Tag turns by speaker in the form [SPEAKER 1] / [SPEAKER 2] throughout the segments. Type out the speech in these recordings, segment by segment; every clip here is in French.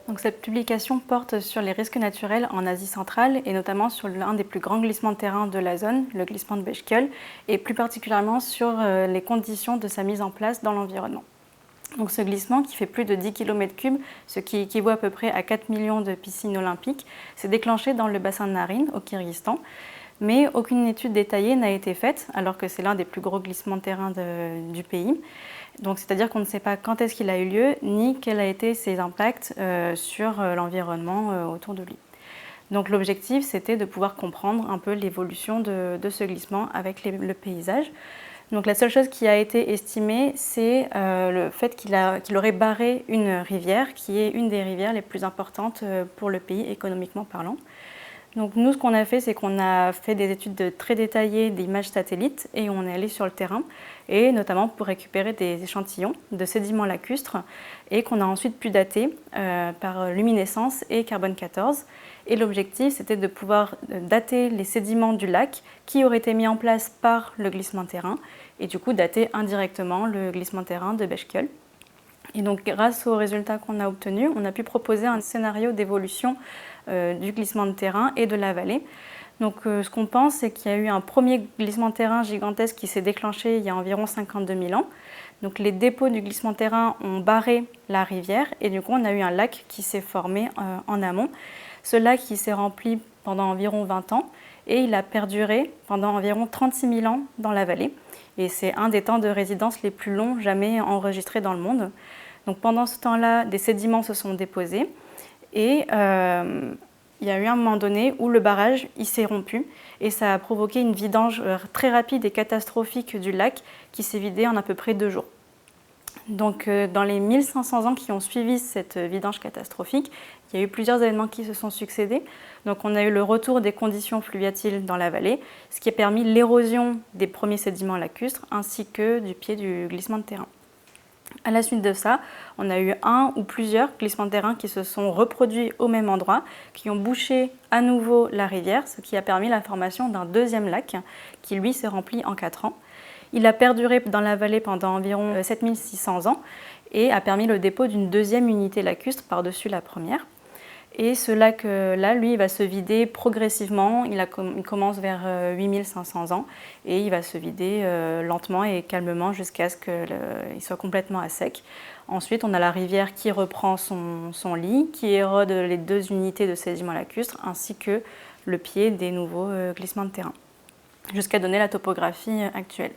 [SPEAKER 1] Donc cette publication porte sur les risques naturels en Asie centrale et notamment sur l'un des plus grands glissements de terrain de la zone, le glissement de Bechkiol, et plus particulièrement sur les conditions de sa mise en place dans l'environnement. Donc ce glissement, qui fait plus de 10 km3, ce qui équivaut à peu près à 4 millions de piscines olympiques, s'est déclenché dans le bassin de Narin, au Kyrgyzstan. Mais aucune étude détaillée n'a été faite, alors que c'est l'un des plus gros glissements de terrain du pays. Donc c'est-à-dire qu'on ne sait pas quand est-ce qu'il a eu lieu, ni quels ont été ses impacts sur l'environnement autour de lui. Donc l'objectif, c'était de pouvoir comprendre un peu l'évolution de ce glissement avec le paysage. Donc la seule chose qui a été estimée, c'est le fait qu'il aurait barré une rivière, qui est une des rivières les plus importantes pour le pays, économiquement parlant. Donc nous, ce qu'on a fait, c'est qu'on a fait des études très détaillées d'images satellites et on est allé sur le terrain, et notamment pour récupérer des échantillons de sédiments lacustres et qu'on a ensuite pu dater par luminescence et carbone 14. Et l'objectif, c'était de pouvoir dater les sédiments du lac qui auraient été mis en place par le glissement de terrain et du coup dater indirectement le glissement de terrain de Bechkiol. Et donc, grâce aux résultats qu'on a obtenus, on a pu proposer un scénario d'évolution du glissement de terrain et de la vallée. Donc, ce qu'on pense, c'est qu'il y a eu un premier glissement de terrain gigantesque qui s'est déclenché il y a environ 52 000 ans. Donc, les dépôts du glissement de terrain ont barré la rivière et du coup, on a eu un lac qui s'est formé en amont. Ce lac qui s'est rempli pendant environ 20 ans et il a perduré pendant environ 36 000 ans dans la vallée. Et c'est un des temps de résidence les plus longs jamais enregistrés dans le monde. Donc pendant ce temps-là, des sédiments se sont déposés et il y a eu un moment donné où le barrage s'est rompu et ça a provoqué une vidange très rapide et catastrophique du lac qui s'est vidé en à peu près 2 jours. Donc dans les 1500 ans qui ont suivi cette vidange catastrophique, il y a eu plusieurs événements qui se sont succédés. Donc on a eu le retour des conditions fluviatiles dans la vallée, ce qui a permis l'érosion des premiers sédiments lacustres ainsi que du pied du glissement de terrain. À la suite de ça, on a eu un ou plusieurs glissements de terrain qui se sont reproduits au même endroit, qui ont bouché à nouveau la rivière, ce qui a permis la formation d'un deuxième lac qui lui s'est rempli en 4 ans. Il a perduré dans la vallée pendant environ 7600 ans et a permis le dépôt d'une deuxième unité lacustre par-dessus la première. Et ce lac-là, lui, va se vider progressivement. Il commence vers 8500 ans et il va se vider lentement et calmement jusqu'à ce qu'il soit complètement à sec. Ensuite, on a la rivière qui reprend son lit, qui érode les 2 unités de sédiments lacustres ainsi que le pied des nouveaux glissements de terrain, jusqu'à donner la topographie actuelle.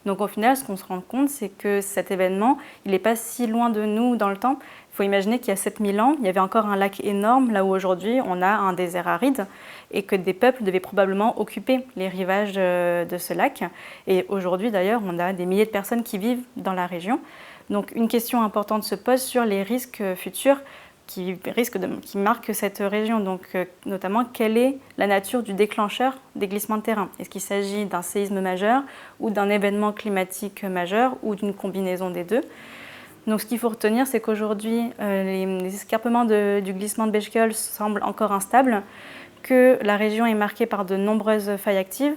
[SPEAKER 1] Donc au final, ce qu'on se rend compte, c'est que cet événement, il n'est pas si loin de nous dans le temps. Il faut imaginer qu'il y a 7000 ans, il y avait encore un lac énorme, là où aujourd'hui on a un désert aride, et que des peuples devaient probablement occuper les rivages de ce lac. Et aujourd'hui d'ailleurs, on a des milliers de personnes qui vivent dans la région. Donc une question importante se pose sur les risques futurs qui marquent cette région. Donc notamment, quelle est la nature du déclencheur des glissements de terrain? Est-ce qu'il s'agit d'un séisme majeur ou d'un événement climatique majeur ou d'une combinaison des deux? Donc ce qu'il faut retenir, c'est qu'aujourd'hui, les escarpements du glissement de Bechkiol semblent encore instables, que la région est marquée par de nombreuses failles actives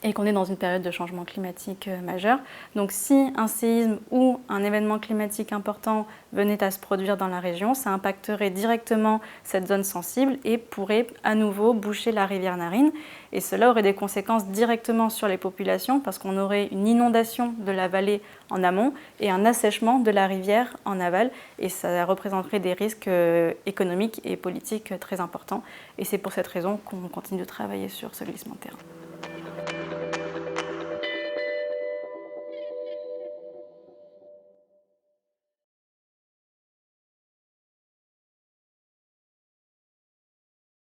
[SPEAKER 1] et qu'on est dans une période de changement climatique majeur. Donc si un séisme ou un événement climatique important venait à se produire dans la région, ça impacterait directement cette zone sensible et pourrait à nouveau boucher la rivière Narin. Et cela aurait des conséquences directement sur les populations parce qu'on aurait une inondation de la vallée en amont et un assèchement de la rivière en aval. Et ça représenterait des risques économiques et politiques très importants. Et c'est pour cette raison qu'on continue de travailler sur ce glissement de terrain.